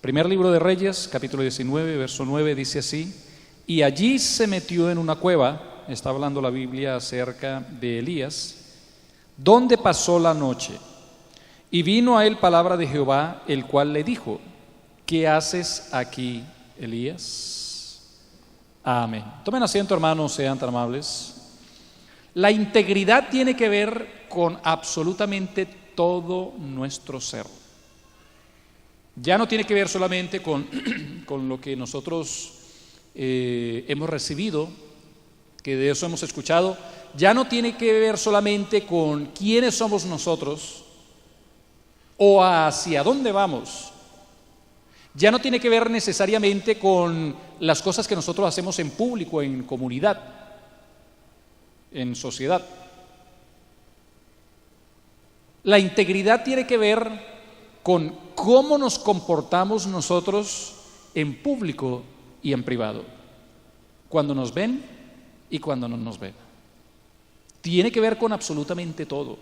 Primer libro de Reyes, capítulo 19, verso 9, dice así: y allí se metió en una cueva, está hablando la Biblia acerca de Elías, donde pasó la noche. Y vino a él palabra de Jehová, el cual le dijo: ¿qué haces aquí, Elías? Amén. Tomen asiento, hermanos, sean tan amables. La integridad tiene que ver con absolutamente todo nuestro ser. Ya no tiene que ver solamente con lo que nosotros hemos recibido, que de eso hemos escuchado. Ya no tiene que ver solamente con quiénes somos nosotros o hacia dónde vamos. Ya no tiene que ver necesariamente con las cosas que nosotros hacemos en público, en comunidad, en sociedad. La integridad tiene que ver con cómo nos comportamos nosotros en público y en privado, cuando nos ven y cuando no nos ven. Tiene que ver con absolutamente todo.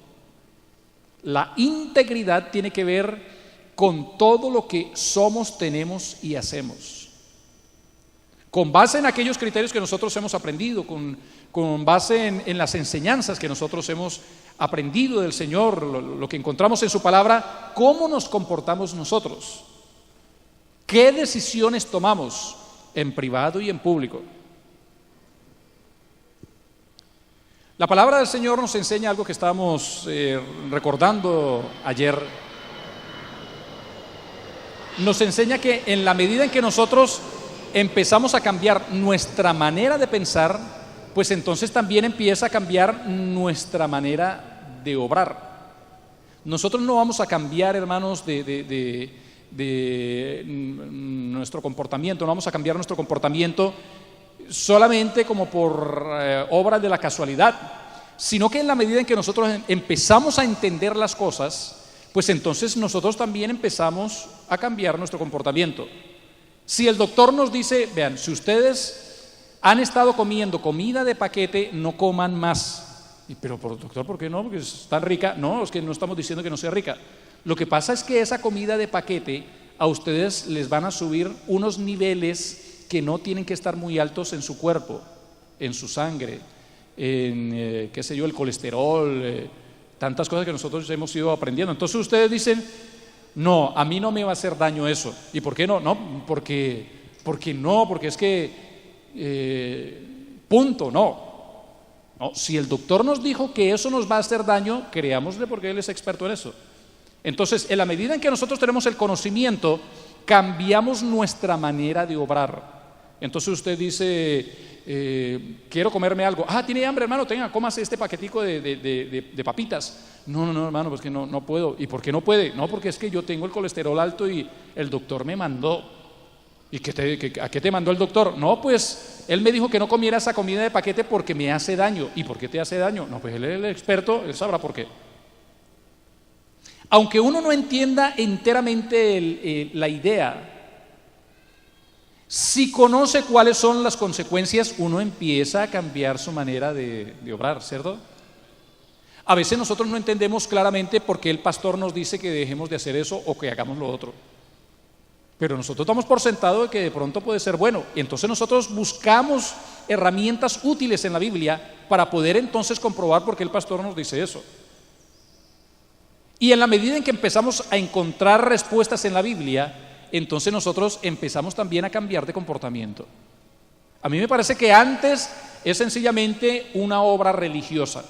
La integridad tiene que ver con todo lo que somos, tenemos y hacemos, con base en aquellos criterios que nosotros hemos aprendido, con base en las enseñanzas que nosotros hemos aprendido del Señor, lo que encontramos en su palabra. ¿Cómo nos comportamos nosotros? ¿Qué decisiones tomamos en privado y en público? La palabra del Señor nos enseña algo que estábamos recordando ayer. Nos enseña que en la medida en que nosotros empezamos a cambiar nuestra manera de pensar, pues entonces también empieza a cambiar nuestra manera de obrar. Nosotros no vamos a cambiar, hermanos, de nuestro comportamiento, no vamos a cambiar nuestro comportamiento solamente como por obra de la casualidad, sino que en la medida en que nosotros empezamos a entender las cosas, pues entonces nosotros también empezamos a cambiar nuestro comportamiento. Si el doctor nos dice: vean, si ustedes han estado comiendo comida de paquete, no coman más. Pero doctor, ¿por qué no? Porque es tan rica. No, es que no estamos diciendo que no sea rica. Lo que pasa es que esa comida de paquete a ustedes les van a subir unos niveles que no tienen que estar muy altos en su cuerpo, en su sangre, en qué sé yo, el colesterol, tantas cosas que nosotros hemos ido aprendiendo. Entonces ustedes dicen: no, a mí no me va a hacer daño eso. ¿Y por qué no? No, porque es que punto, no. Si el doctor nos dijo que eso nos va a hacer daño, creámosle, porque él es experto en eso. Entonces, en la medida en que nosotros tenemos el conocimiento, cambiamos nuestra manera de obrar. Entonces usted dice: quiero comerme algo. ¿Tiene hambre, hermano? Tenga, cómase este paquetico de papitas. No, hermano, pues que no puedo. ¿Y por qué no puede? No, porque es que yo tengo el colesterol alto y el doctor me mandó. ¿Y a qué te mandó el doctor? No, pues él me dijo que no comiera esa comida de paquete porque me hace daño. ¿Y por qué te hace daño? No, pues él es el experto, él sabrá por qué. Aunque uno no entienda enteramente la idea, si conoce cuáles son las consecuencias, uno empieza a cambiar su manera de obrar, ¿cierto? A veces nosotros no entendemos claramente por qué el pastor nos dice que dejemos de hacer eso o que hagamos lo otro. Pero nosotros damos por sentado de que de pronto puede ser bueno. Y entonces nosotros buscamos herramientas útiles en la Biblia para poder entonces comprobar por qué el pastor nos dice eso. Y en la medida en que empezamos a encontrar respuestas en la Biblia, entonces nosotros empezamos también a cambiar de comportamiento. A mí me parece que antes es sencillamente una obra religiosa.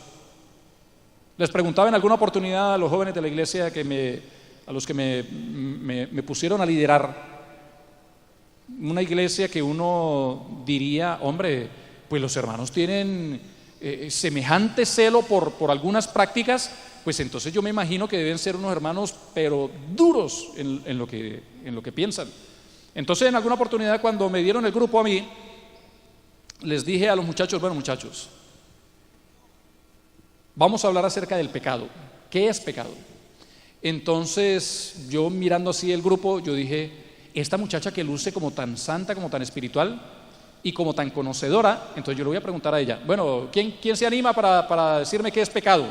Les preguntaba en alguna oportunidad a los jóvenes de la iglesia a los que me pusieron a liderar una iglesia que uno diría: hombre, pues los hermanos tienen semejante celo por algunas prácticas, pues entonces yo me imagino que deben ser unos hermanos pero duros en lo que piensan. Entonces, en alguna oportunidad, cuando me dieron el grupo a mí, les dije a los muchachos: bueno, muchachos, vamos a hablar acerca del pecado. ¿Qué es pecado? Entonces, yo mirando así el grupo, yo dije: esta muchacha que luce como tan santa, como tan espiritual y como tan conocedora, entonces yo le voy a preguntar a ella: bueno, ¿quién se anima para decirme qué es pecado?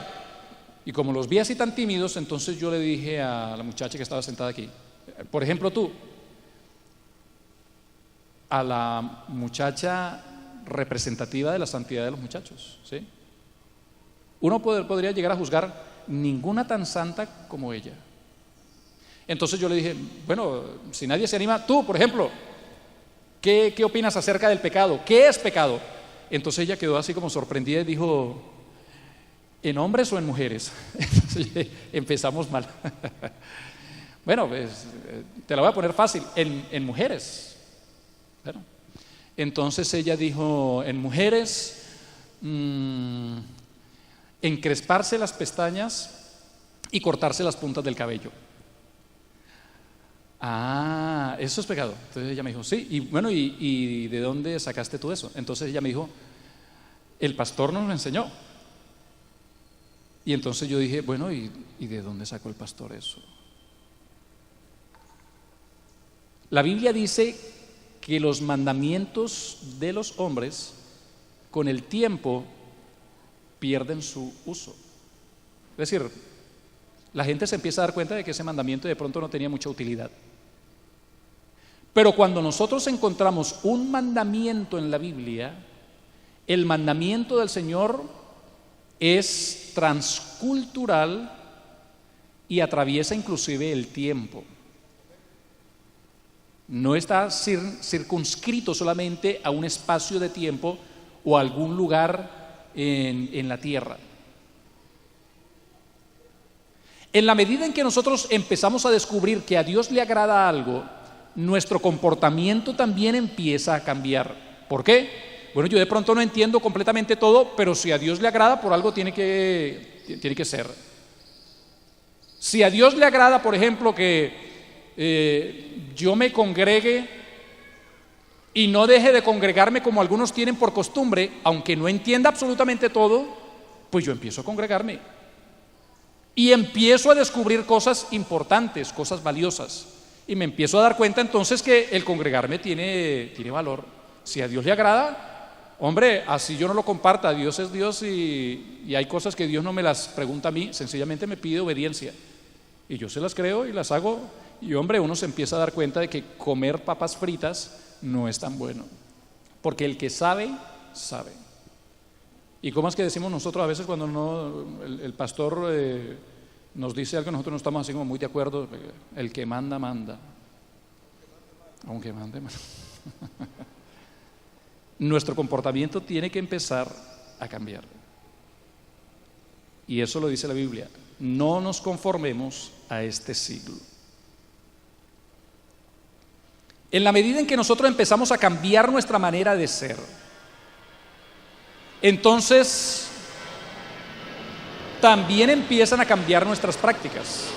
Y como los vi así tan tímidos, entonces yo le dije a la muchacha que estaba sentada aquí: por ejemplo tú, a la muchacha representativa de la santidad de los muchachos, ¿sí? Uno podría llegar a juzgar: ninguna tan santa como ella. Entonces yo le dije: bueno, si nadie se anima, tú, por ejemplo, ¿qué opinas acerca del pecado? ¿Qué es pecado? Entonces ella quedó así como sorprendida y dijo: ¿en hombres o en mujeres? Entonces empezamos mal. Bueno, pues te la voy a poner fácil: en mujeres. Bueno, entonces ella dijo: en mujeres, encresparse las pestañas y cortarse las puntas del cabello. Ah, eso es pecado. Entonces ella me dijo: sí. Y bueno, ¿y de dónde sacaste tú eso? Entonces ella me dijo: el pastor nos lo enseñó. Y entonces yo dije: bueno, ¿y de dónde sacó el pastor eso? La Biblia dice que los mandamientos de los hombres con el tiempo pierden su uso. Es decir, la gente se empieza a dar cuenta de que ese mandamiento de pronto no tenía mucha utilidad. Pero cuando nosotros encontramos un mandamiento en la Biblia, el mandamiento del Señor es transcultural y atraviesa inclusive el tiempo. No está circunscrito solamente a un espacio de tiempo o a algún lugar en la tierra. En la medida en que nosotros empezamos a descubrir que a Dios le agrada algo, nuestro comportamiento también empieza a cambiar. ¿Por qué? Bueno, yo de pronto no entiendo completamente todo, pero si a Dios le agrada, por algo tiene que ser. Si a Dios le agrada, por ejemplo, que yo me congregue y no deje de congregarme como algunos tienen por costumbre, aunque no entienda absolutamente todo, pues yo empiezo a congregarme y empiezo a descubrir cosas importantes, cosas valiosas, y me empiezo a dar cuenta entonces que el congregarme tiene valor. Si a Dios le agrada, hombre, así yo no lo comparta, Dios es Dios y hay cosas que Dios no me las pregunta a mí, sencillamente me pide obediencia y yo se las creo y las hago. Y hombre, uno se empieza a dar cuenta de que comer papas fritas no es tan bueno, porque el que sabe, sabe. ¿Y cómo es que decimos nosotros a veces cuando el pastor nos dice algo, nosotros no estamos así como muy de acuerdo? El que manda, manda. Aunque mande, manda. Nuestro comportamiento tiene que empezar a cambiar. Y eso lo dice la Biblia: no nos conformemos a este siglo. En la medida en que nosotros empezamos a cambiar nuestra manera de ser, entonces también empiezan a cambiar nuestras prácticas.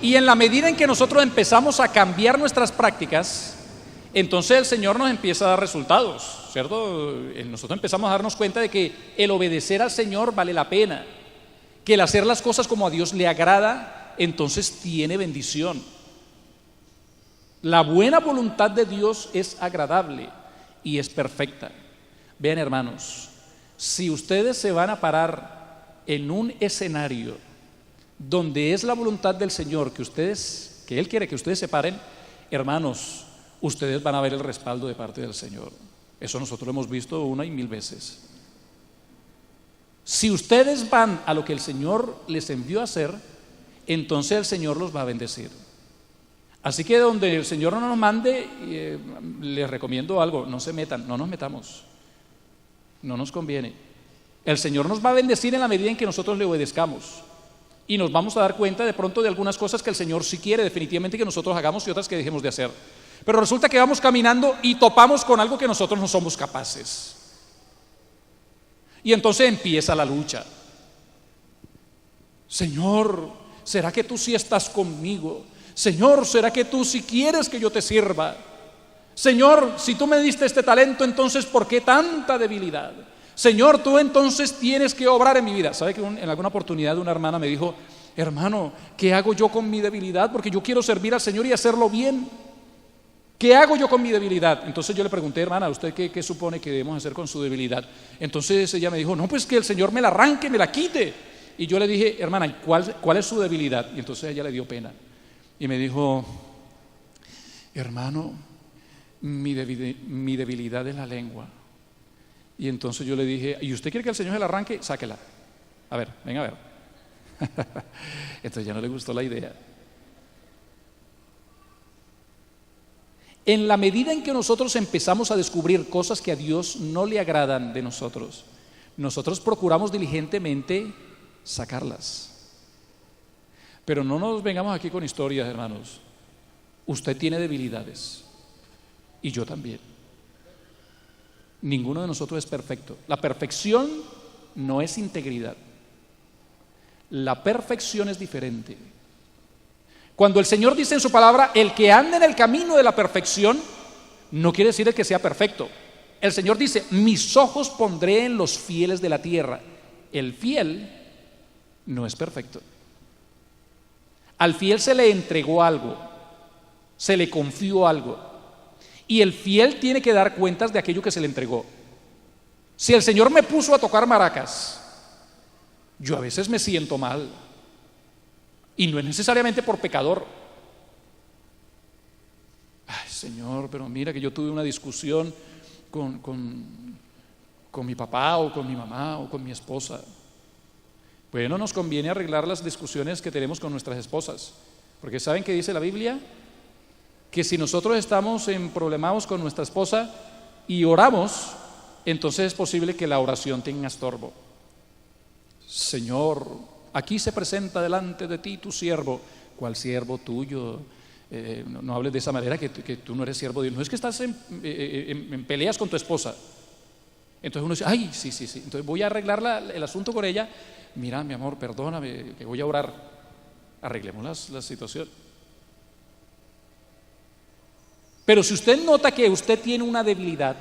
Y en la medida en que nosotros empezamos a cambiar nuestras prácticas, entonces el Señor nos empieza a dar resultados, ¿cierto? Nosotros empezamos a darnos cuenta de que el obedecer al Señor vale la pena, que el hacer las cosas como a Dios le agrada, entonces tiene bendición. La buena voluntad de Dios es agradable y es perfecta. Vean, hermanos, si ustedes se van a parar en un escenario donde es la voluntad del Señor que Él quiere que ustedes se paren, hermanos, ustedes van a ver el respaldo de parte del Señor. Eso nosotros lo hemos visto una y mil veces. Si ustedes van a lo que el Señor les envió a hacer, entonces el Señor los va a bendecir. Así que donde el Señor no nos mande, les recomiendo algo: no se metan, no nos metamos, no nos conviene. El Señor nos va a bendecir en la medida en que nosotros le obedezcamos, y nos vamos a dar cuenta de pronto de algunas cosas que el Señor sí quiere definitivamente que nosotros hagamos y otras que dejemos de hacer. Pero resulta que vamos caminando y topamos con algo que nosotros no somos capaces, y entonces empieza la lucha. Señor, ¿será que tú sí estás conmigo? Señor, ¿será que tú sí quieres que yo te sirva? Señor, si tú me diste este talento, entonces ¿por qué tanta debilidad? Señor, tú entonces tienes que obrar en mi vida. ¿Sabe que en alguna oportunidad una hermana me dijo: hermano, ¿qué hago yo con mi debilidad? Porque yo quiero servir al Señor y hacerlo bien. ¿Qué hago yo con mi debilidad? Entonces yo le pregunté: hermana, ¿usted qué supone que debemos hacer con su debilidad? Entonces ella me dijo: no, pues que el Señor me la arranque, me la quite. Y yo le dije: hermana, ¿cuál es su debilidad? Y entonces ella le dio pena y me dijo: hermano, mi debilidad es la lengua. Y entonces yo le dije, ¿y usted quiere que el Señor se la arranque? Sáquela. A ver, venga a ver. Entonces ya no le gustó la idea. En la medida en que nosotros empezamos a descubrir cosas que a Dios no le agradan de nosotros, nosotros procuramos diligentemente sacarlas. Pero no nos vengamos aquí con historias, hermanos. Usted tiene debilidades y yo también. Ninguno de nosotros es perfecto. La perfección no es integridad. La perfección es diferente. Cuando el Señor dice en su palabra, el que anda en el camino de la perfección, no quiere decir el que sea perfecto. El Señor dice, mis ojos pondré en los fieles de la tierra. El fiel no es perfecto. Al fiel se le entregó algo, se le confió algo, y el fiel tiene que dar cuentas de aquello que se le entregó. Si el Señor me puso a tocar maracas, yo a veces me siento mal, y no es necesariamente por pecador. Ay, Señor, pero mira que yo tuve una discusión con mi papá o con mi mamá o con mi esposa. Bueno, nos conviene arreglar las discusiones que tenemos con nuestras esposas, porque ¿saben qué dice la Biblia? Que si nosotros estamos en problemados con nuestra esposa y oramos, entonces es posible que la oración tenga estorbo. Señor, aquí se presenta delante de ti tu siervo. ¿Cuál siervo tuyo? No hables de esa manera, que tú no eres siervo de Dios. No es que estás en peleas con tu esposa. Entonces uno dice, ay, sí. Entonces voy a arreglar el asunto con ella. Mira, mi amor, perdóname, que voy a orar. Arreglemos la situación. Pero si usted nota que usted tiene una debilidad,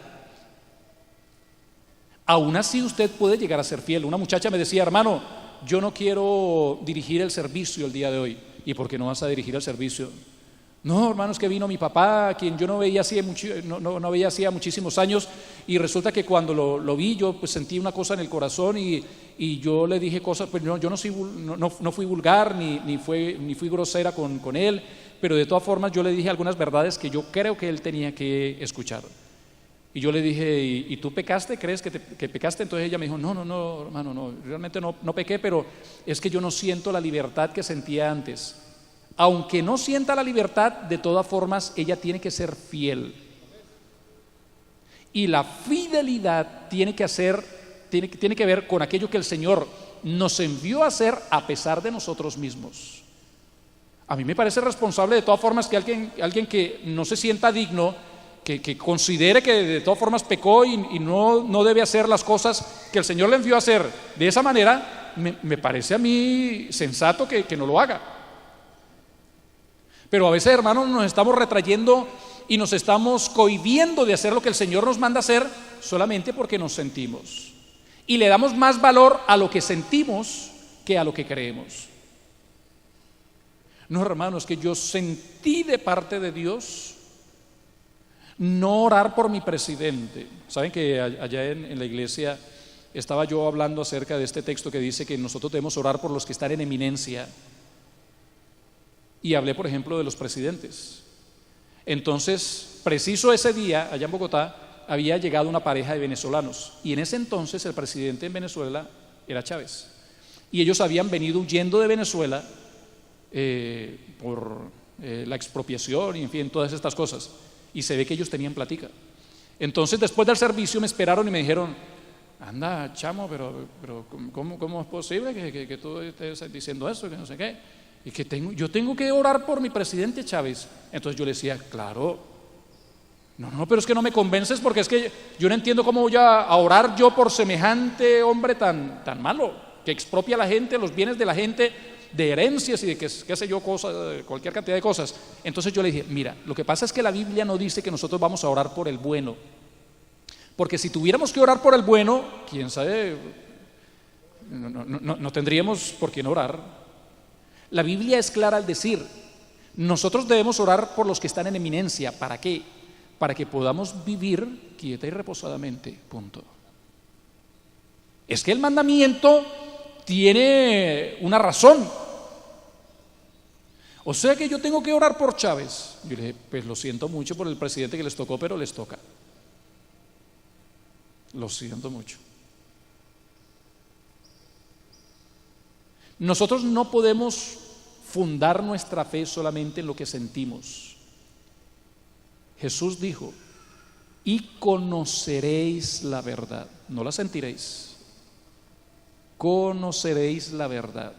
aún así usted puede llegar a ser fiel. Una muchacha me decía, hermano, yo no quiero dirigir el servicio el día de hoy. ¿Y por qué no vas a dirigir el servicio? No, hermano, es que vino mi papá, a quien yo no veía hacía muchísimos años, y resulta que cuando lo vi, yo pues sentí una cosa en el corazón y yo le dije cosas, pues yo no fui vulgar ni fui grosera con él, pero de todas formas yo le dije algunas verdades que yo creo que él tenía que escuchar. Y yo le dije, ¿y tú pecaste? ¿Crees que pecaste? Entonces ella me dijo, no, hermano, no, realmente no pequé, pero es que yo no siento la libertad que sentía antes. Aunque no sienta la libertad, de todas formas ella tiene que ser fiel. Y la fidelidad tiene que ver con aquello que el Señor nos envió a hacer a pesar de nosotros mismos. A mí me parece responsable de todas formas que alguien que no se sienta digno, que considere que de todas formas pecó y no debe hacer las cosas que el Señor le envió a hacer de esa manera, me parece a mí sensato que no lo haga. Pero a veces, hermanos, nos estamos retrayendo y nos estamos cohibiendo de hacer lo que el Señor nos manda hacer solamente porque nos sentimos. Y le damos más valor a lo que sentimos que a lo que creemos. No, hermanos, que yo sentí de parte de Dios no orar por mi presidente. Saben que allá en la iglesia estaba yo hablando acerca de este texto que dice que nosotros debemos orar por los que están en eminencia. Y hablé, por ejemplo, de los presidentes. Entonces, preciso ese día, allá en Bogotá, había llegado una pareja de venezolanos. Y en ese entonces el presidente en Venezuela era Chávez. Y ellos habían venido huyendo de Venezuela por la expropiación y, en fin, todas estas cosas. Y se ve que ellos tenían platica. Entonces, después del servicio me esperaron y me dijeron, anda, chamo, pero ¿cómo es posible que tú estés diciendo eso, que no sé qué? Y que yo tengo que orar por mi presidente Chávez. Entonces yo le decía, claro, no, pero es que no me convences, porque es que yo no entiendo cómo voy a orar yo por semejante hombre tan malo, que expropia a la gente, los bienes de la gente, de herencias y de qué sé yo, cosas, cualquier cantidad de cosas. Entonces yo le dije, mira, lo que pasa es que la Biblia no dice que nosotros vamos a orar por el bueno, porque si tuviéramos que orar por el bueno, quién sabe, no tendríamos por quién orar. La Biblia es clara al decir, nosotros debemos orar por los que están en eminencia. ¿Para qué? Para que podamos vivir quieta y reposadamente. Punto. Es que el mandamiento tiene una razón. O sea que yo tengo que orar por Chávez. Yo le dije, pues lo siento mucho por el presidente que les tocó, pero les toca. Lo siento mucho. Nosotros no podemos fundar nuestra fe solamente en lo que sentimos. Jesús dijo, y conoceréis la verdad, no la sentiréis, conoceréis la verdad,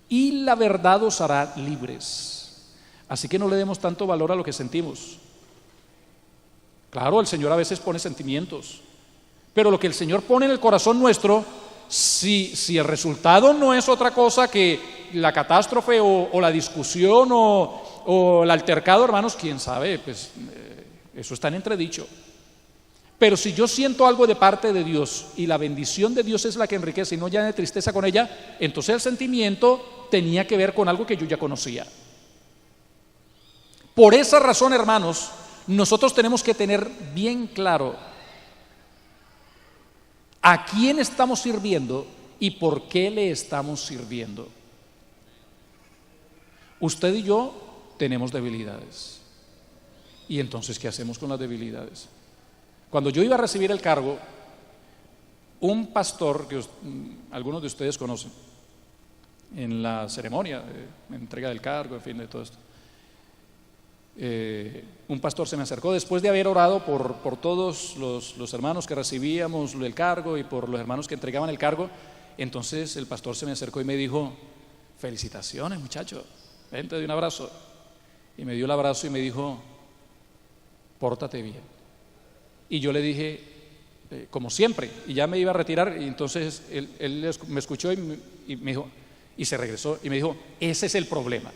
y la verdad os hará libres. Así que no le demos tanto valor a lo que sentimos. Claro, el Señor a veces pone sentimientos, pero lo que el Señor pone en el corazón nuestro, si el resultado no es otra cosa que la catástrofe o la discusión o el altercado, hermanos, quién sabe, pues eso está en entredicho. Pero si yo siento algo de parte de Dios y la bendición de Dios es la que enriquece y no ya de tristeza con ella, entonces el sentimiento tenía que ver con algo que yo ya conocía. Por esa razón, hermanos, nosotros tenemos que tener bien claro a quién estamos sirviendo y por qué le estamos sirviendo. Usted y yo tenemos debilidades. ¿Y entonces qué hacemos con las debilidades? Cuando yo iba a recibir el cargo, un pastor que algunos de ustedes conocen, en la ceremonia de entrega del cargo, en fin, de todo esto, un pastor se me acercó después de haber orado por todos los hermanos que recibíamos el cargo y por los hermanos que entregaban el cargo. Entonces el pastor se me acercó y me dijo, felicitaciones muchacho, ven, te doy un abrazo. Y me dio el abrazo y me dijo, pórtate bien. Y yo le dije, como siempre, y ya me iba a retirar. Y entonces él me escuchó y me dijo, y se regresó y me dijo, ese es el problema.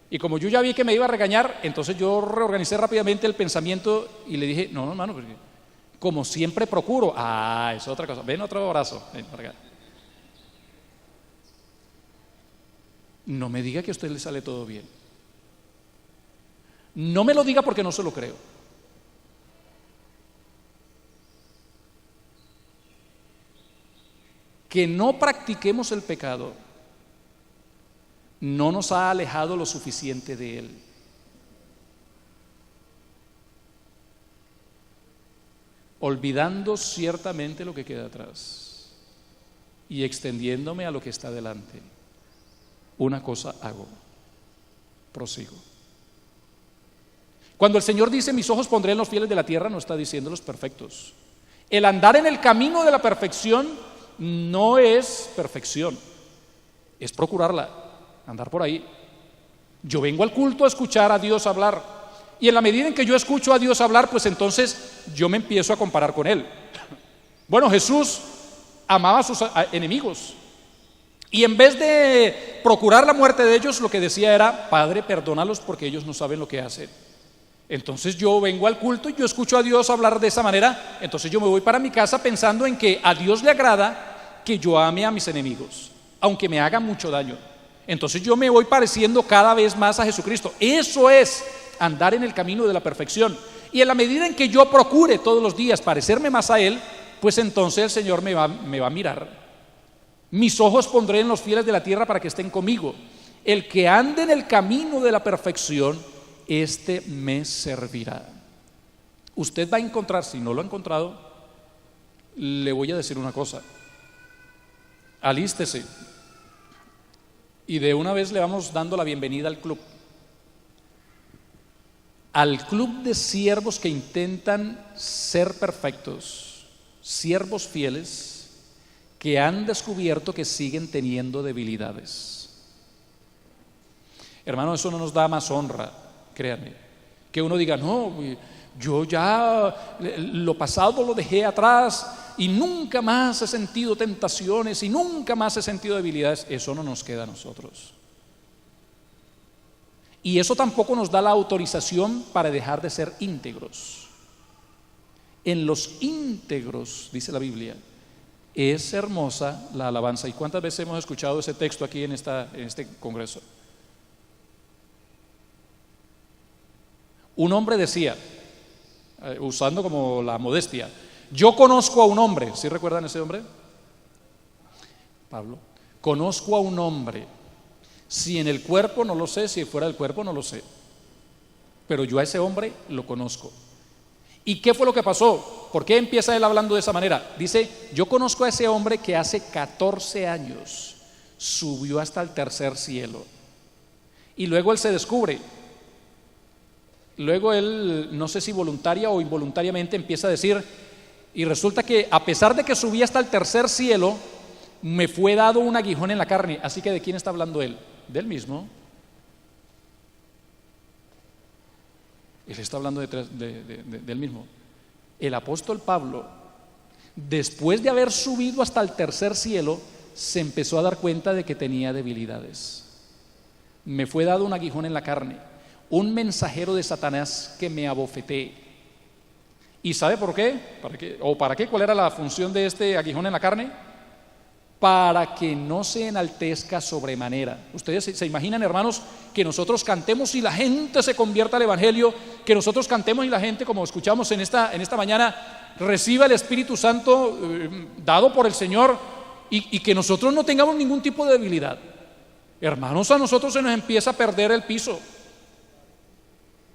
Y como yo ya vi que me iba a regañar, entonces yo reorganicé rápidamente el pensamiento y le dije, no, hermano, porque como siempre procuro. Es otra cosa. Ven, otro abrazo. Ven para acá. No me diga que a usted le sale todo bien. No me lo diga porque no se lo creo. Que no practiquemos el pecado no nos ha alejado lo suficiente de él. Olvidando ciertamente lo que queda atrás y extendiéndome a lo que está delante. Una cosa hago, prosigo. Cuando el Señor dice, mis ojos pondré en los fieles de la tierra, no está diciendo los perfectos. El andar en el camino de la perfección no es perfección, es procurarla, andar por ahí. Yo vengo al culto a escuchar a Dios hablar, y en la medida en que yo escucho a Dios hablar, pues entonces yo me empiezo a comparar con Él. Bueno, Jesús amaba a sus enemigos, y en vez de procurar la muerte de ellos, lo que decía era, Padre, perdónalos porque ellos no saben lo que hacen. Entonces yo vengo al culto y yo escucho a Dios hablar de esa manera, entonces yo me voy para mi casa pensando en que a Dios le agrada que yo ame a mis enemigos, aunque me hagan mucho daño. Entonces yo me voy pareciendo cada vez más a Jesucristo. Eso es andar en el camino de la perfección. Y en la medida en que yo procure todos los días parecerme más a Él, pues entonces el Señor me va a mirar. Mis ojos pondré en los fieles de la tierra para que estén conmigo. El que ande en el camino de la perfección, este me servirá. Usted va a encontrar, si no lo ha encontrado, le voy a decir una cosa. Alístese y de una vez le vamos dando la bienvenida al club de siervos que intentan ser perfectos, siervos fieles que han descubierto que siguen teniendo debilidades. Hermano, eso no nos da más honra, créanme, que uno diga, no, yo ya lo pasado lo dejé atrás y nunca más he sentido tentaciones y nunca más he sentido debilidades. Eso no nos queda a nosotros. Y eso tampoco nos da la autorización para dejar de ser íntegros. En los íntegros, dice la Biblia, es hermosa la alabanza. ¿Y cuántas veces hemos escuchado ese texto aquí en este congreso? Un hombre decía, usando como la modestia, yo conozco a un hombre. ¿Sí recuerdan ese hombre? Pablo. Conozco a un hombre Si en el cuerpo no lo sé, si fuera del cuerpo no lo sé. Pero yo a ese hombre lo conozco. ¿Y qué fue lo que pasó? ¿Por qué empieza él hablando de esa manera? Dice, yo conozco a ese hombre que hace 14 años subió hasta el tercer cielo. Y luego él se descubre. Luego él, no sé si voluntaria o involuntariamente, empieza a decir, y resulta que a pesar de que subí hasta el tercer cielo, me fue dado un aguijón en la carne. Así que ¿de quién está hablando él? Del mismo. Él está hablando del mismo. El apóstol Pablo, después de haber subido hasta el tercer cielo, se empezó a dar cuenta de que tenía debilidades. Me fue dado un aguijón en la carne, un mensajero de Satanás que me abofeté. ¿Y sabe por qué? ¿Para qué? ¿Cuál era la función de este aguijón en la carne? Para que no se enaltezca sobremanera. Ustedes se imaginan, hermanos, que nosotros cantemos y la gente se convierta al Evangelio, que nosotros cantemos y la gente, como escuchamos en esta mañana, reciba el Espíritu Santo dado por el Señor y que nosotros no tengamos ningún tipo de debilidad. Hermanos, a nosotros se nos empieza a perder el piso.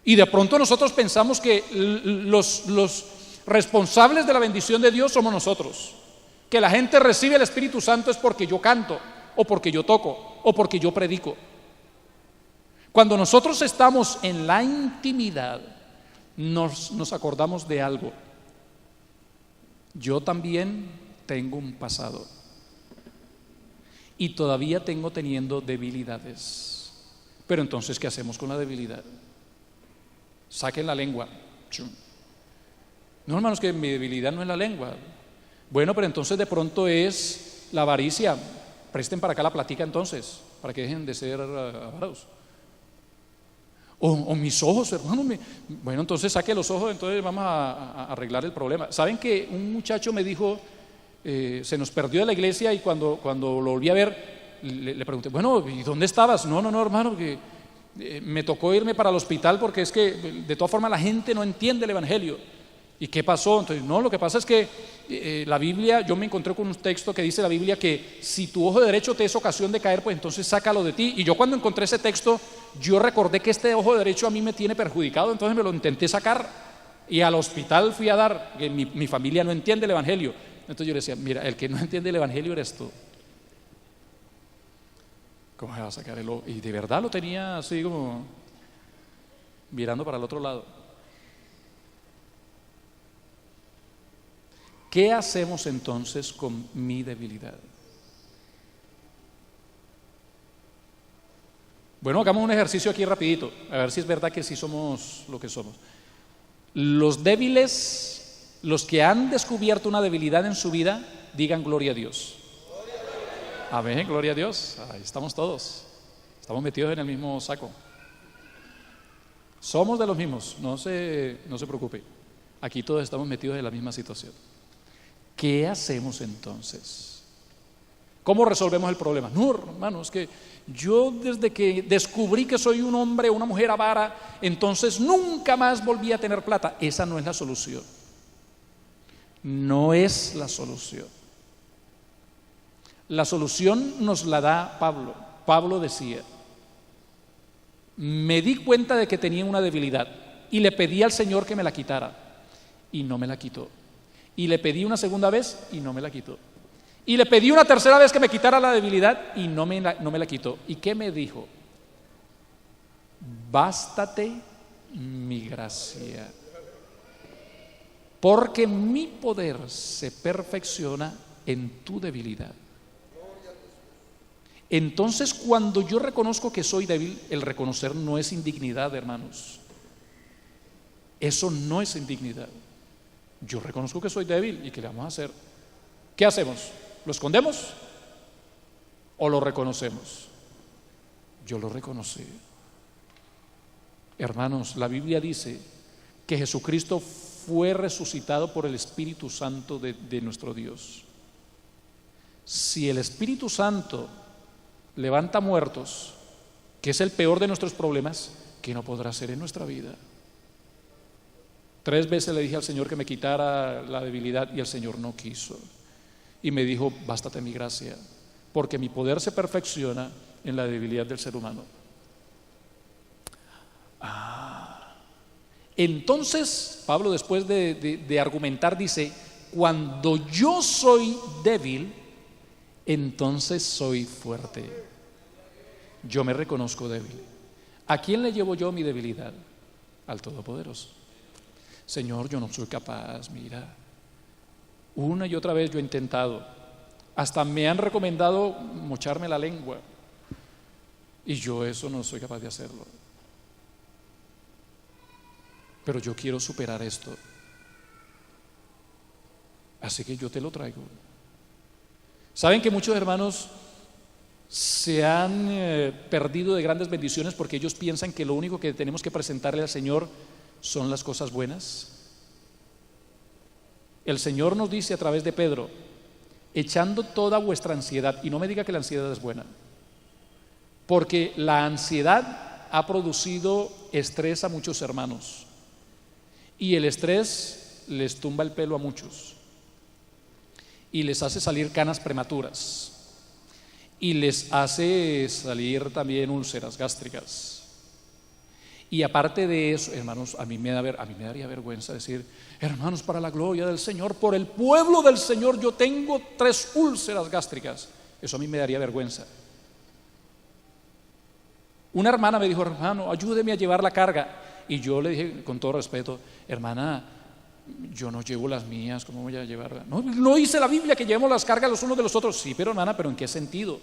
Y de pronto nosotros pensamos que los responsables de la bendición de Dios somos nosotros. Que la gente recibe el Espíritu Santo es porque yo canto, o porque yo toco, o porque yo predico. Cuando nosotros estamos en la intimidad, nos acordamos de algo. Yo también tengo un pasado. Y todavía tengo teniendo debilidades. Pero entonces, ¿qué hacemos con la debilidad? Saquen la lengua. No, hermanos, que mi debilidad no es la lengua. Bueno, pero entonces de pronto es la avaricia. Presten para acá la platica entonces, para que dejen de ser avaros. O mis ojos, hermano. Bueno, entonces saque los ojos, entonces vamos a arreglar el problema. ¿Saben que un muchacho me dijo, se nos perdió de la iglesia y cuando lo volví a ver, le pregunté, bueno, ¿y dónde estabas? No, hermano, que me tocó irme para el hospital porque es que de todas formas la gente no entiende el Evangelio. ¿Y qué pasó? Entonces, no, lo que pasa es que la Biblia, yo me encontré con un texto que dice la Biblia que si tu ojo derecho te es ocasión de caer, pues entonces sácalo de ti. Y yo cuando encontré ese texto, yo recordé que este ojo derecho a mí me tiene perjudicado, entonces me lo intenté sacar y al hospital fui a dar, que mi familia no entiende el Evangelio. Entonces yo le decía, mira, el que no entiende el Evangelio eres tú. ¿Cómo se va a sacar el ojo? Y de verdad lo tenía así como mirando para el otro lado. ¿Qué hacemos entonces con mi debilidad? Bueno, hagamos un ejercicio aquí rapidito, a ver si es verdad que sí somos lo que somos. Los débiles, los que han descubierto una debilidad en su vida, digan gloria a Dios. Amén, gloria a Dios. Ahí estamos todos. Estamos metidos en el mismo saco. Somos de los mismos, no se preocupe. Aquí todos estamos metidos en la misma situación. ¿Qué hacemos entonces? ¿Cómo resolvemos el problema? No, hermano, es que yo desde que descubrí que soy un hombre o una mujer avara, entonces nunca más volví a tener plata. Esa no es la solución. No es la solución. La solución nos la da Pablo. Pablo decía, me di cuenta de que tenía una debilidad y le pedí al Señor que me la quitara y no me la quitó. Y le pedí una segunda vez y no me la quitó. Y le pedí una tercera vez que me quitara la debilidad y no me la quitó. ¿Y qué me dijo? Bástate mi gracia, porque mi poder se perfecciona en tu debilidad. Entonces, cuando yo reconozco que soy débil, el reconocer no es indignidad, hermanos. Eso no es indignidad. Yo reconozco que soy débil y ¿qué le vamos a hacer? ¿Qué hacemos? ¿Lo escondemos o lo reconocemos? Yo lo reconocí. Hermanos, la Biblia dice que Jesucristo fue resucitado por el Espíritu Santo de nuestro Dios. Si el Espíritu Santo levanta muertos, que es el peor de nuestros problemas, ¿qué no podrá hacer en nuestra vida? 3 veces le dije al Señor que me quitara la debilidad y el Señor no quiso. Y me dijo, bástate mi gracia, porque mi poder se perfecciona en la debilidad del ser humano. Entonces, Pablo, después de argumentar, dice: cuando yo soy débil, entonces soy fuerte. Yo me reconozco débil. ¿A quién le llevo yo mi debilidad? Al Todopoderoso. Señor, yo no soy capaz, mira. Una y otra vez yo he intentado. Hasta me han recomendado mocharme la lengua. Y yo eso no soy capaz de hacerlo. Pero yo quiero superar esto. Así que yo te lo traigo. ¿Saben que muchos hermanos se han perdido de grandes bendiciones porque ellos piensan que lo único que tenemos que presentarle al Señor son las cosas buenas? El Señor nos dice a través de Pedro: echando toda vuestra ansiedad. Y no me diga que la ansiedad es buena, porque la ansiedad ha producido estrés a muchos hermanos, y el estrés les tumba el pelo a muchos y les hace salir canas prematuras y les hace salir también úlceras gástricas. Y aparte de eso, hermanos, a mí me daría vergüenza decir: hermanos, para la gloria del Señor, por el pueblo del Señor, yo tengo 3 úlceras gástricas. Eso a mí me daría vergüenza. Una hermana me dijo: hermano, ayúdeme a llevar la carga. Y yo le dije con todo respeto: hermana, yo no llevo las mías, ¿cómo voy a llevarla? No dice la Biblia que llevemos las cargas los unos de los otros. Sí, pero hermana, ¿pero en qué sentido?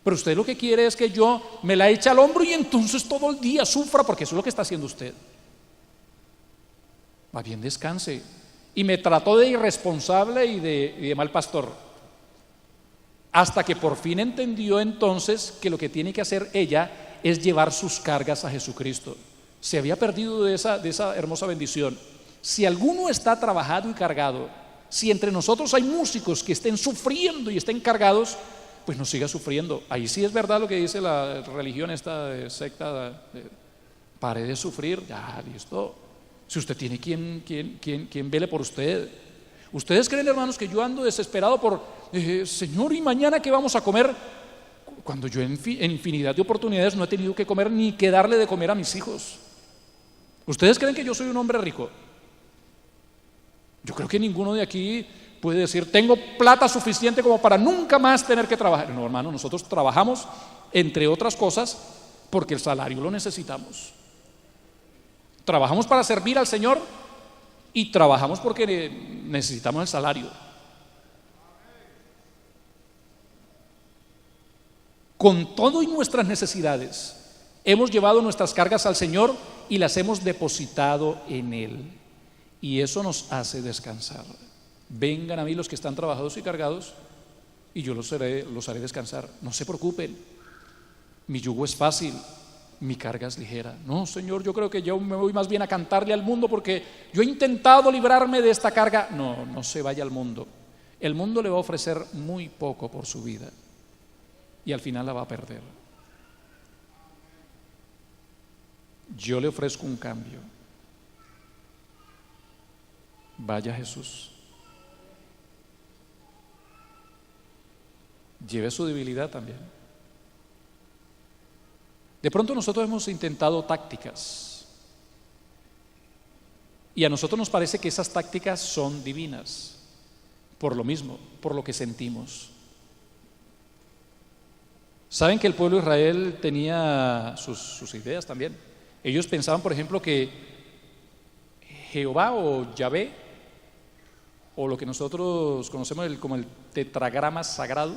Pero usted lo que quiere es que yo me la eche al hombro y entonces todo el día sufra, porque eso es lo que está haciendo usted. Más bien descanse. Y me trató de irresponsable y de mal pastor, hasta que por fin entendió entonces que lo que tiene que hacer ella es llevar sus cargas a Jesucristo. Se había perdido de esa hermosa bendición. Si alguno está trabajado y cargado, si entre nosotros hay músicos que estén sufriendo y estén cargados, pues no siga sufriendo. Ahí sí es verdad lo que dice la religión esta de secta: pare de sufrir, ya listo. Si usted tiene quien vele por usted. ¿Ustedes creen, hermanos, que yo ando desesperado por Señor, ¿y mañana qué vamos a comer? Cuando yo en infinidad de oportunidades no he tenido que comer ni que darle de comer a mis hijos. ¿Ustedes creen que yo soy un hombre rico? Yo creo que ninguno de aquí puede decir: tengo plata suficiente como para nunca más tener que trabajar. No, hermano, nosotros trabajamos, entre otras cosas, porque el salario lo necesitamos. Trabajamos para servir al Señor y trabajamos porque necesitamos el salario. Con todo y nuestras necesidades, hemos llevado nuestras cargas al Señor y las hemos depositado en Él. Y eso nos hace descansar. Vengan a mí los que están trabajados y cargados, y yo los haré descansar. No se preocupen, mi yugo es fácil, mi carga es ligera. No, Señor, yo creo que yo me voy más bien a cantarle al mundo porque yo he intentado librarme de esta carga. No, no se vaya al mundo. El mundo le va a ofrecer muy poco por su vida y al final la va a perder. Yo le ofrezco un cambio. Vaya Jesús. Lleve su debilidad también. De pronto nosotros hemos intentado tácticas y a nosotros nos parece que esas tácticas son divinas, por lo mismo, por lo que sentimos. ¿Saben que el pueblo de Israel tenía sus ideas también? Ellos pensaban, por ejemplo, que Jehová o Yahvé, o lo que nosotros conocemos como el tetragrama sagrado,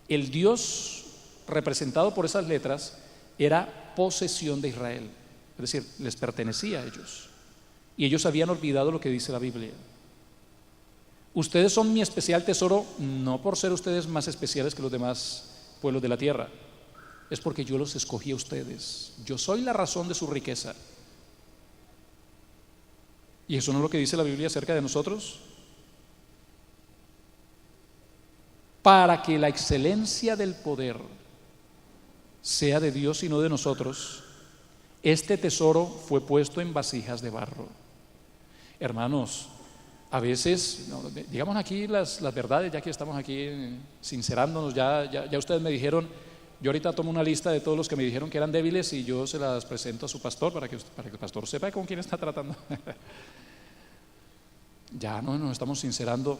el Dios representado por esas letras, era posesión de Israel, es decir, les pertenecía a ellos, y ellos habían olvidado lo que dice la Biblia. Ustedes son mi especial tesoro, no por ser ustedes más especiales que los demás pueblos de la tierra, es porque yo los escogí a ustedes. Yo soy la razón de su riqueza. ¿Y eso no es lo que dice la Biblia acerca de nosotros? Para que la excelencia del poder sea de Dios y no de nosotros, este tesoro fue puesto en vasijas de barro. Hermanos, a veces, digamos aquí las verdades, ya que estamos aquí sincerándonos, ya ustedes me dijeron: Yo ahorita tomo una lista de todos los que me dijeron que eran débiles y yo se las presento a su pastor para que el pastor sepa con quién está tratando. Ya no nos estamos sincerando,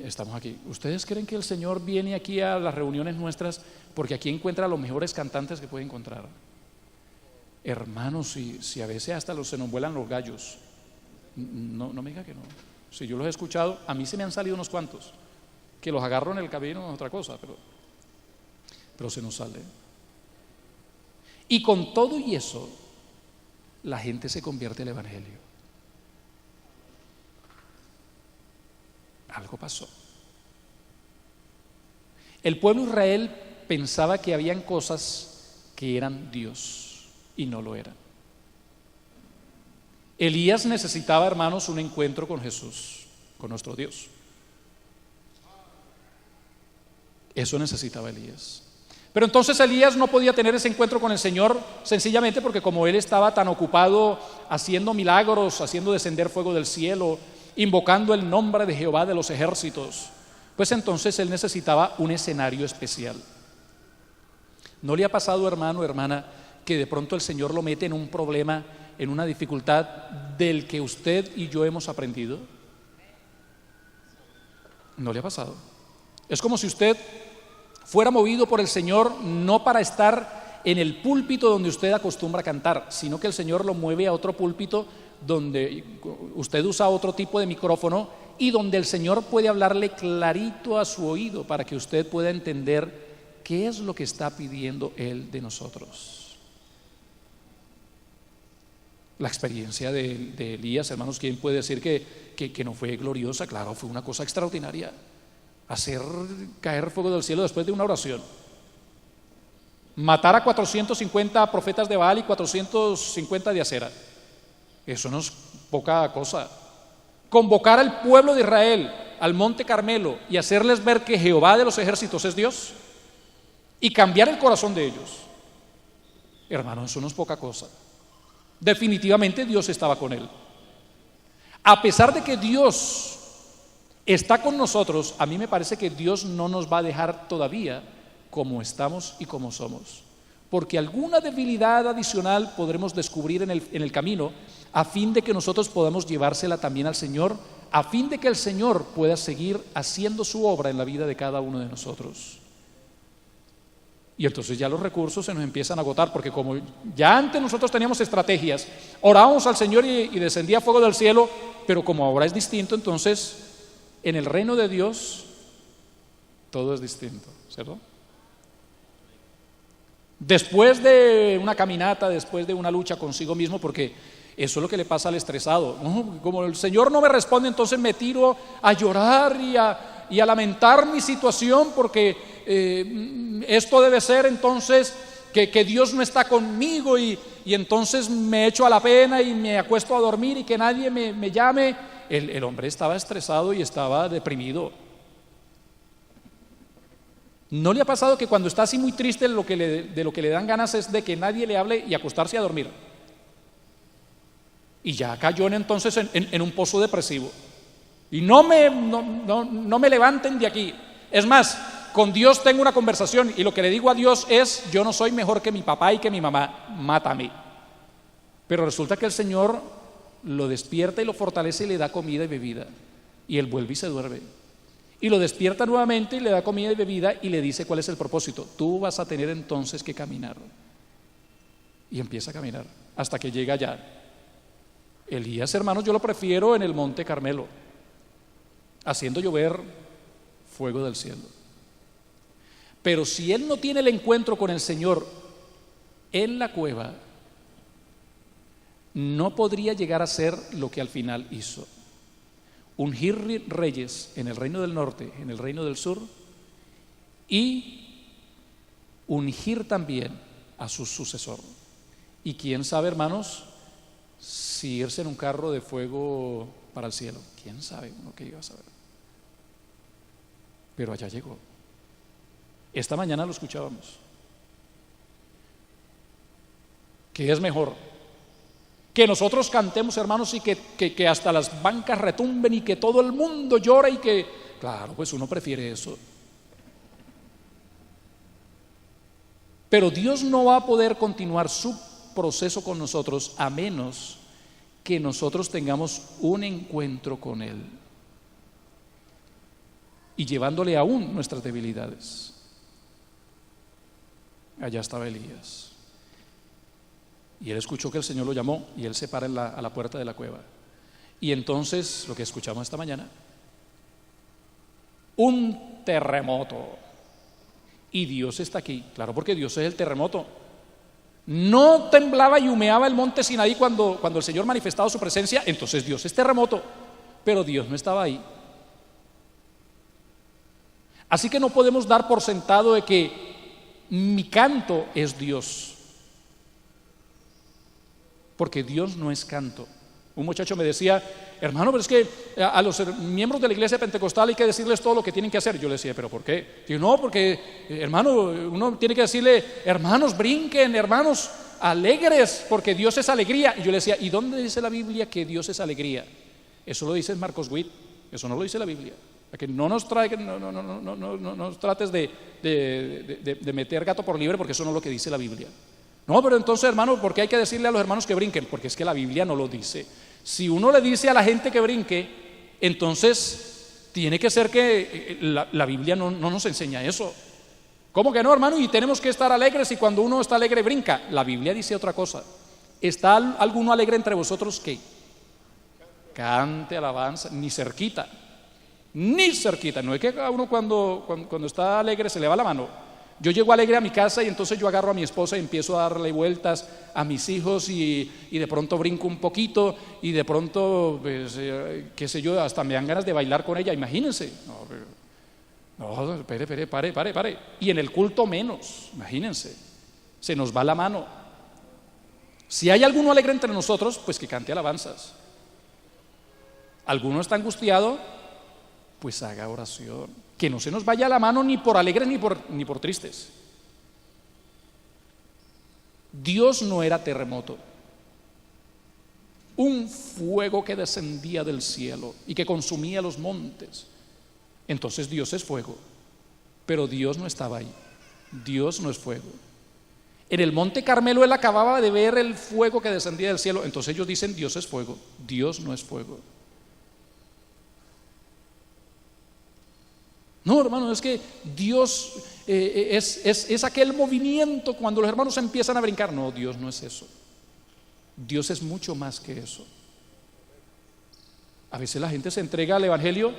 estamos aquí. ¿Ustedes creen que el Señor viene aquí a las reuniones nuestras porque aquí encuentra a los mejores cantantes que puede encontrar? Hermanos, si a veces hasta se nos vuelan los gallos, no me diga que no. Si yo los he escuchado, a mí se me han salido unos cuantos, que los agarro en el camino es otra cosa, pero se nos sale. Y con todo y eso, la gente se convierte al Evangelio. Algo pasó. El pueblo de Israel pensaba que habían cosas que eran Dios y no lo eran. Elías necesitaba, hermanos, un encuentro con Jesús, con nuestro Dios. Eso necesitaba Elías. Pero entonces Elías no podía tener ese encuentro con el Señor sencillamente porque como él estaba tan ocupado haciendo milagros, haciendo descender fuego del cielo, invocando el nombre de Jehová de los ejércitos, pues entonces él necesitaba un escenario especial. ¿No le ha pasado, hermano, hermana, que de pronto el Señor lo mete en un problema, en una dificultad del que usted y yo hemos aprendido? ¿No le ha pasado? Es como si usted fuera movido por el Señor no para estar en el púlpito donde usted acostumbra a cantar, sino que el Señor lo mueve a otro púlpito donde usted usa otro tipo de micrófono y donde el Señor puede hablarle clarito a su oído para que usted pueda entender qué es lo que está pidiendo Él de nosotros. La experiencia de Elías, hermanos, ¿quién puede decir que no fue gloriosa? Claro, fue una cosa extraordinaria. Hacer caer fuego del cielo después de una oración. Matar a 450 profetas de Baal y 450 de Acera. Eso no es poca cosa. Convocar al pueblo de Israel al monte Carmelo y hacerles ver que Jehová de los ejércitos es Dios y cambiar el corazón de ellos. Hermano, eso no es poca cosa. Definitivamente Dios estaba con él. A pesar de que Dios está con nosotros, a mí me parece que Dios no nos va a dejar todavía como estamos y como somos, porque alguna debilidad adicional podremos descubrir en el camino, a fin de que nosotros podamos llevársela también al Señor, a fin de que el Señor pueda seguir haciendo su obra en la vida de cada uno de nosotros. Y entonces ya los recursos se nos empiezan a agotar, porque como ya antes nosotros teníamos estrategias, orábamos al Señor y descendía fuego del cielo, pero como ahora es distinto, entonces en el reino de Dios todo es distinto, ¿cierto? Después de una caminata, después de una lucha consigo mismo, porque eso es lo que le pasa al estresado. Como el Señor no me responde, entonces me tiro a llorar y a lamentar mi situación, porque esto debe ser entonces que Dios no está conmigo, y entonces me echo a la pena y me acuesto a dormir y que nadie me llame. El hombre estaba estresado y estaba deprimido. ¿No le ha pasado que cuando está así muy triste de lo que le dan ganas es de que nadie le hable y acostarse a dormir? Y ya cayó entonces en un pozo depresivo. Y no me levanten de aquí. Es más, con Dios tengo una conversación y lo que le digo a Dios es: yo no soy mejor que mi papá y que mi mamá, mátame. Pero resulta que el Señor lo despierta y lo fortalece y le da comida y bebida, y él vuelve y se duerme. Y lo despierta nuevamente y le da comida y bebida y le dice cuál es el propósito: tú vas a tener entonces que caminar. Y empieza a caminar hasta que llega allá. Elías, hermanos, yo lo prefiero en el monte Carmelo, haciendo llover fuego del cielo. Pero si él no tiene el encuentro con el Señor en la cueva, no podría llegar a ser lo que al final hizo: ungir reyes en el reino del norte, en el reino del sur, y ungir también a su sucesor. Y quién sabe, hermanos, si irse en un carro de fuego para el cielo. Quién sabe uno que iba a saber. Pero allá llegó. Esta mañana lo escuchábamos. ¿Qué es mejor? Que nosotros cantemos, hermanos, y que hasta las bancas retumben y que todo el mundo llore y que... Claro, pues uno prefiere eso. Pero Dios no va a poder continuar su proceso con nosotros a menos que nosotros tengamos un encuentro con Él y llevándole aún nuestras debilidades. Allá estaba Elías y él escuchó que el Señor lo llamó y él se para a la puerta de la cueva. Y entonces, lo que escuchamos esta mañana, un terremoto. Y Dios está aquí, claro, porque Dios es el terremoto. No temblaba y humeaba el monte Sinaí cuando el Señor manifestaba su presencia, entonces Dios es terremoto, pero Dios no estaba ahí. Así que no podemos dar por sentado de que mi canto es Dios, porque Dios no es canto. Un muchacho me decía: hermano, pero es que a los miembros de la iglesia pentecostal hay que decirles todo lo que tienen que hacer. Yo le decía: ¿pero por qué? Digo: no, porque hermano, uno tiene que decirle: hermanos, brinquen, hermanos, alegres, porque Dios es alegría. Y yo le decía: ¿y dónde dice la Biblia que Dios es alegría? Eso lo dice Marcos Witt, eso no lo dice la Biblia. Que no nos trates de meter gato por liebre, porque eso no es lo que dice la Biblia. No, pero entonces, hermano, ¿por qué hay que decirle a los hermanos que brinquen? Porque es que la Biblia no lo dice. Si uno le dice a la gente que brinque, entonces tiene que ser que la Biblia no nos enseña eso. ¿Cómo que no, hermano? Y tenemos que estar alegres, y cuando uno está alegre brinca. La Biblia dice otra cosa. ¿Está alguno alegre entre vosotros que cante alabanza? Ni cerquita. Ni cerquita. No es que a uno cuando está alegre se le va la mano. Yo llego alegre a mi casa y entonces yo agarro a mi esposa y empiezo a darle vueltas a mis hijos y de pronto brinco un poquito y de pronto, pues, qué sé yo, hasta me dan ganas de bailar con ella, imagínense. No, pare. Y en el culto menos, imagínense, se nos va la mano. Si hay alguno alegre entre nosotros, pues que cante alabanzas. ¿Alguno está angustiado? Pues haga oración. Que no se nos vaya la mano ni por alegres ni por tristes. Dios no era terremoto, un fuego que descendía del cielo y que consumía los montes. Entonces Dios es fuego, pero Dios no estaba ahí. Dios no es fuego. En el monte Carmelo él acababa de ver el fuego que descendía del cielo. Entonces ellos dicen: Dios es fuego. Dios no es fuego. No, hermano, es que Dios es aquel movimiento cuando los hermanos empiezan a brincar. No, Dios no es eso. Dios es mucho más que eso. A veces la gente se entrega al evangelio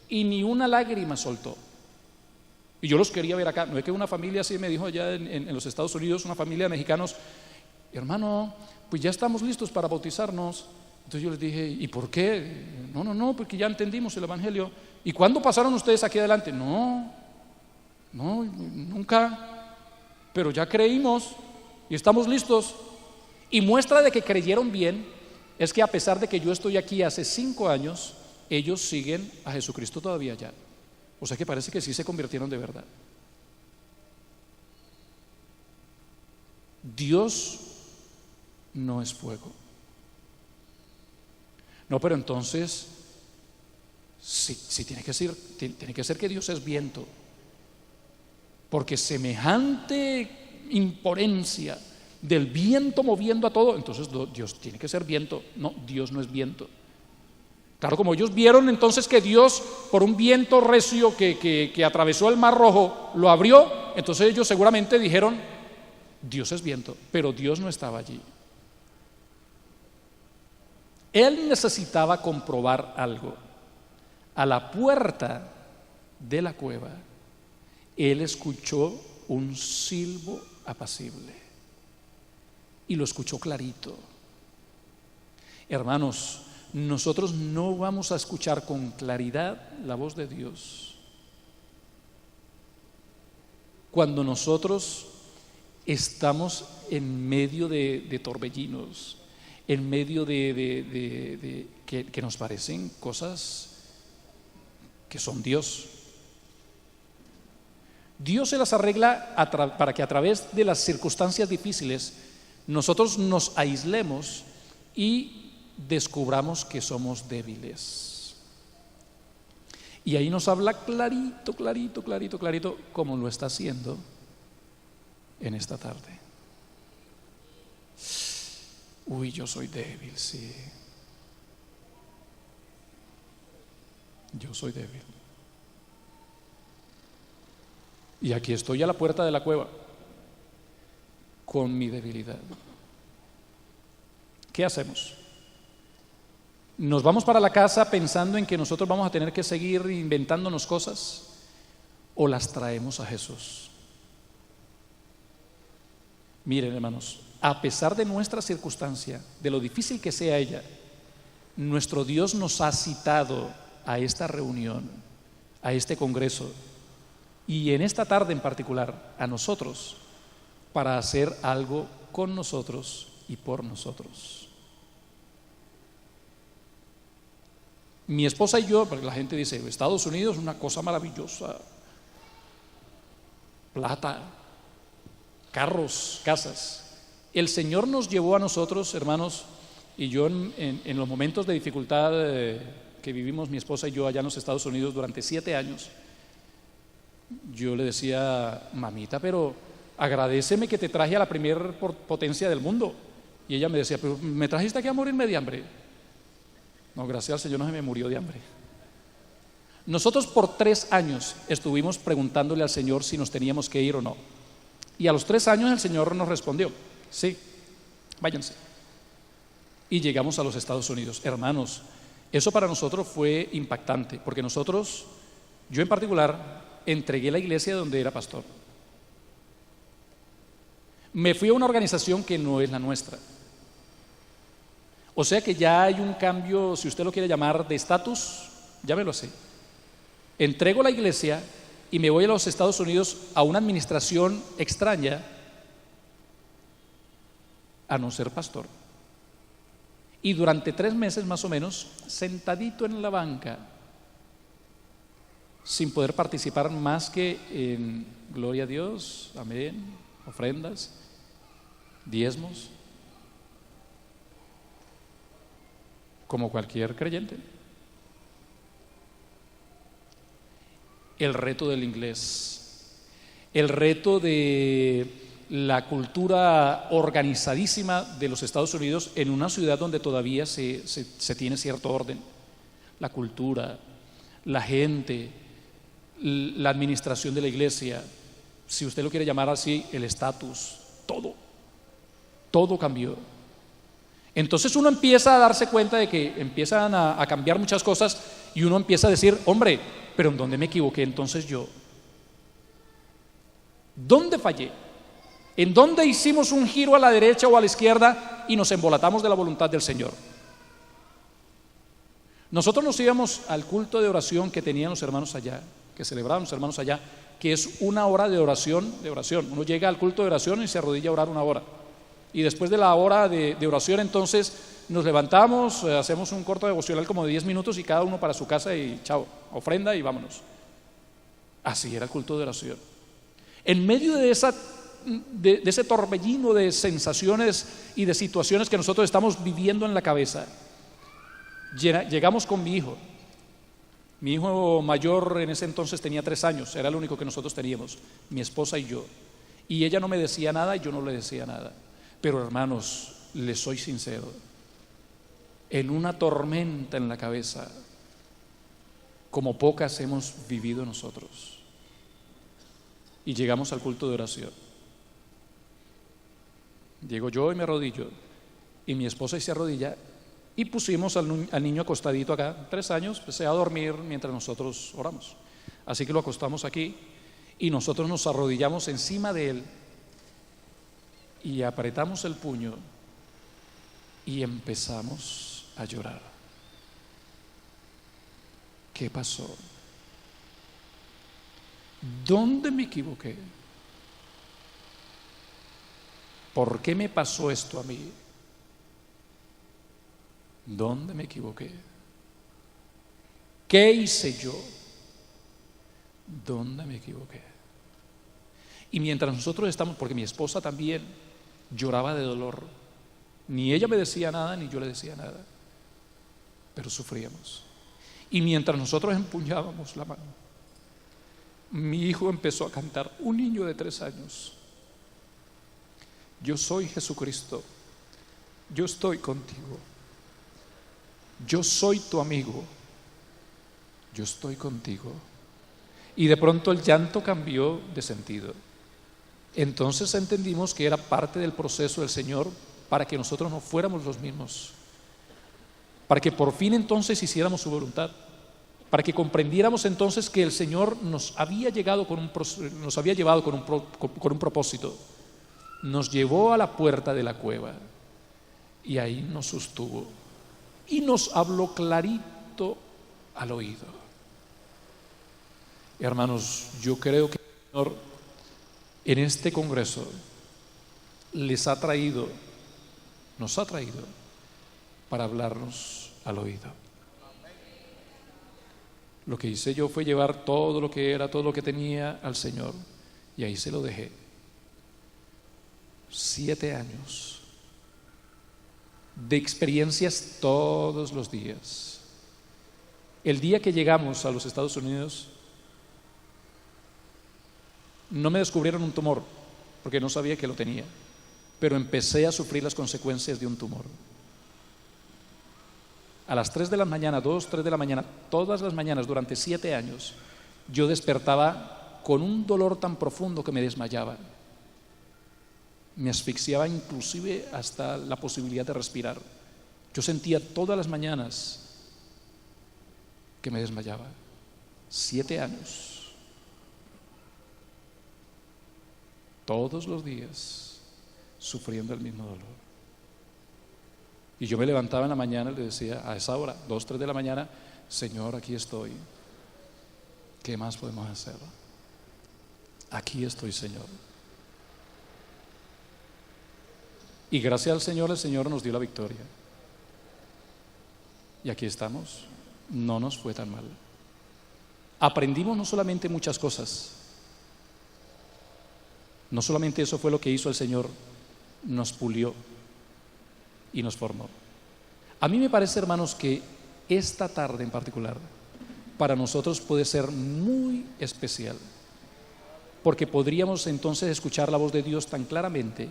y ni una lágrima soltó. Y yo los quería ver acá. No es que una familia así me dijo allá en los Estados Unidos, una familia de mexicanos: hermano, pues ya estamos listos para bautizarnos. Entonces yo les dije: ¿y por qué? No, porque ya entendimos el evangelio. ¿Y cuándo pasaron ustedes aquí adelante? No, nunca, pero ya creímos y estamos listos. Y muestra de que creyeron bien es que a pesar de que yo estoy aquí hace 5 años, ellos siguen a Jesucristo todavía allá. O sea que parece que sí se convirtieron de verdad. Dios no es fuego. No, pero entonces sí tiene que ser que Dios es viento, porque semejante imponencia del viento moviendo a todo, entonces Dios tiene que ser viento. No, Dios no es viento. Claro, como ellos vieron entonces que Dios, por un viento recio que atravesó el Mar Rojo, lo abrió, entonces ellos seguramente dijeron: Dios es viento, pero Dios no estaba allí. Él necesitaba comprobar algo. A la puerta de la cueva, él escuchó un silbo apacible y lo escuchó clarito. Hermanos, nosotros no vamos a escuchar con claridad la voz de Dios cuando nosotros estamos en medio de torbellinos, en medio de que nos parecen cosas que son Dios. Dios se las arregla para que a través de las circunstancias difíciles nosotros nos aislemos y descubramos que somos débiles. Y ahí nos habla clarito, como lo está haciendo en esta tarde. Uy, yo soy débil, sí. Yo soy débil. Y aquí estoy a la puerta de la cueva con mi debilidad. ¿Qué hacemos? ¿Nos vamos para la casa pensando en que nosotros vamos a tener que seguir inventándonos cosas? ¿O las traemos a Jesús? Miren, hermanos, a pesar de nuestra circunstancia, de lo difícil que sea ella, nuestro Dios nos ha citado a esta reunión, a este congreso, y en esta tarde en particular, a nosotros, para hacer algo con nosotros y por nosotros. Mi esposa y yo, porque la gente dice, Estados Unidos es una cosa maravillosa, plata, carros, casas. El Señor nos llevó a nosotros, hermanos, y yo en los momentos de dificultad que vivimos mi esposa y yo allá en los Estados Unidos durante 7 años, yo le decía, mamita, pero agradéceme que te traje a la primer potencia del mundo. Y ella me decía, pero me trajiste aquí a morirme de hambre. No, gracias al Señor no se me murió de hambre. Nosotros por 3 años estuvimos preguntándole al Señor si nos teníamos que ir o no. Y a los 3 años el Señor nos respondió, sí, váyanse. Y llegamos a los Estados Unidos. Hermanos, eso para nosotros fue impactante, porque nosotros, yo en particular, entregué la iglesia donde era pastor. Me fui a una organización que no es la nuestra. O sea que ya hay un cambio, si usted lo quiere llamar, de estatus, llámelo así. Entrego la iglesia y me voy a los Estados Unidos a una administración extraña, a no ser pastor. Y durante 3 meses más o menos, sentadito en la banca, sin poder participar más que en gloria a Dios, amén, ofrendas, diezmos, como cualquier creyente. El reto del inglés, el reto de la cultura organizadísima de los Estados Unidos en una ciudad donde todavía se tiene cierto orden, la cultura, la gente, la administración de la iglesia, si usted lo quiere llamar así, el estatus, todo cambió. Entonces uno empieza a darse cuenta de que empiezan a cambiar muchas cosas y uno empieza a decir, hombre, pero ¿en dónde me equivoqué entonces yo? ¿Dónde fallé? ¿En dónde hicimos un giro a la derecha o a la izquierda y nos embolatamos de la voluntad del Señor? Nosotros nos íbamos al culto de oración que tenían los hermanos allá, que celebraban los hermanos allá, que es 1 hora de oración. Uno llega al culto de oración y se arrodilla a orar 1 hora. Y después de la hora de oración, entonces nos levantamos, hacemos un corto devocional como de 10 minutos y cada uno para su casa y chao, ofrenda y vámonos. Así era el culto de oración. En medio de ese torbellino de sensaciones y de situaciones que nosotros estamos viviendo en la cabeza, llegamos con mi hijo. Mi hijo mayor en ese entonces tenía 3 años, era el único que nosotros teníamos, mi esposa y yo. Y ella no me decía nada y yo no le decía nada. Pero hermanos, les soy sincero, en una tormenta en la cabeza, como pocas hemos vivido nosotros. Y llegamos al culto de oración. Llego yo y me arrodillo, y mi esposa se arrodilla, y pusimos al niño acostadito acá, 3 años, empecé a dormir mientras nosotros oramos. Así que lo acostamos aquí, y nosotros nos arrodillamos encima de él, y apretamos el puño, y empezamos a llorar. ¿Qué pasó? ¿Dónde me equivoqué? ¿Por qué me pasó esto a mí? ¿Dónde me equivoqué? ¿Qué hice yo? ¿Dónde me equivoqué? Y mientras nosotros estamos, porque mi esposa también lloraba de dolor, ni ella me decía nada, ni yo le decía nada, pero sufríamos. Y mientras nosotros empuñábamos la mano, mi hijo empezó a cantar, un niño de 3 años, yo soy Jesucristo, yo estoy contigo, yo soy tu amigo, yo estoy contigo. Y de pronto el llanto cambió de sentido. Entonces entendimos que era parte del proceso del Señor para que nosotros no fuéramos los mismos, para que por fin entonces hiciéramos su voluntad, para que comprendiéramos entonces que el Señor nos había llevado con un propósito. Nos llevó a la puerta de la cueva y ahí nos sostuvo y nos habló clarito al oído. Hermanos, yo creo que el Señor en este congreso nos ha traído para hablarnos al oído. Lo que hice yo fue llevar todo lo que era, todo lo que tenía al Señor, y ahí se lo dejé. 7 años de experiencias todos los días. El día que llegamos a los Estados Unidos, no me descubrieron un tumor, porque no sabía que lo tenía, pero empecé a sufrir las consecuencias de un tumor. A las 3 de la mañana, 2, 3 de la mañana, todas las mañanas durante 7 años, yo despertaba con un dolor tan profundo que me desmayaba. Me asfixiaba inclusive hasta la posibilidad de respirar. Yo sentía todas las mañanas que me desmayaba. 7 años. Todos los días sufriendo el mismo dolor. Y yo me levantaba en la mañana y le decía a esa hora, 2, 3 de la mañana, Señor, aquí estoy. ¿Qué más podemos hacer? Aquí estoy, Señor. Y gracias al Señor, el Señor nos dio la victoria. Y aquí estamos. No nos fue tan mal. Aprendimos no solamente muchas cosas, no solamente eso fue lo que hizo el Señor, nos pulió y nos formó. A mí me parece, hermanos, que esta tarde en particular para nosotros puede ser muy especial, porque podríamos entonces escuchar la voz de Dios tan claramente,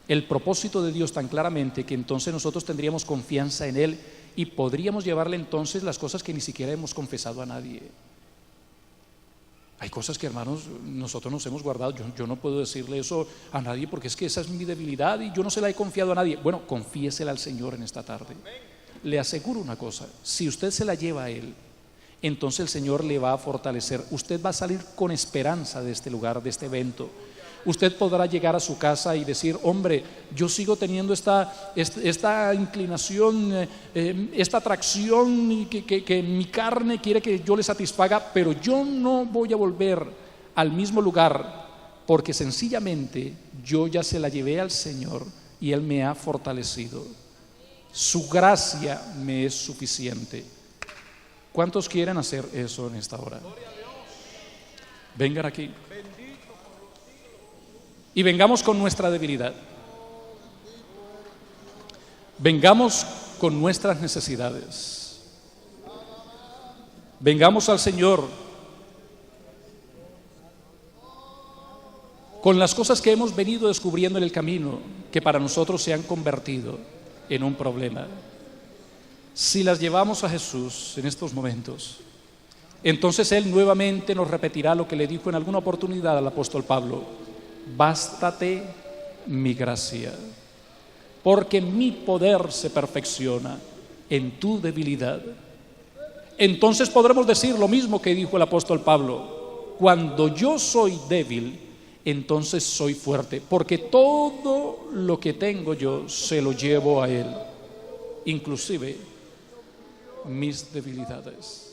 el propósito de Dios tan claramente, que entonces nosotros tendríamos confianza en Él y podríamos llevarle entonces las cosas que ni siquiera hemos confesado a nadie. Hay cosas que, hermanos, nosotros nos hemos guardado. Yo no puedo decirle eso a nadie porque es que esa es mi debilidad y yo no se la he confiado a nadie. Bueno, confiésela al Señor en esta tarde. Le aseguro una cosa, si usted se la lleva a Él, entonces el Señor le va a fortalecer. Usted va a salir con esperanza de este lugar, de este evento. Usted podrá llegar a su casa y decir, hombre, yo sigo teniendo esta inclinación, esta atracción que mi carne quiere que yo le satisfaga, pero yo no voy a volver al mismo lugar porque sencillamente yo ya se la llevé al Señor y Él me ha fortalecido. Su gracia me es suficiente. ¿Cuántos quieren hacer eso en esta hora? Vengan aquí. Y vengamos con nuestra debilidad. Vengamos con nuestras necesidades. Vengamos al Señor con las cosas que hemos venido descubriendo en el camino, que para nosotros se han convertido en un problema. Si las llevamos a Jesús en estos momentos, entonces Él nuevamente nos repetirá lo que le dijo en alguna oportunidad al apóstol Pablo: bástate mi gracia, porque mi poder se perfecciona en tu debilidad. Entonces podremos decir lo mismo que dijo el apóstol Pablo: cuando yo soy débil, entonces soy fuerte, porque todo lo que tengo yo se lo llevo a Él, inclusive mis debilidades.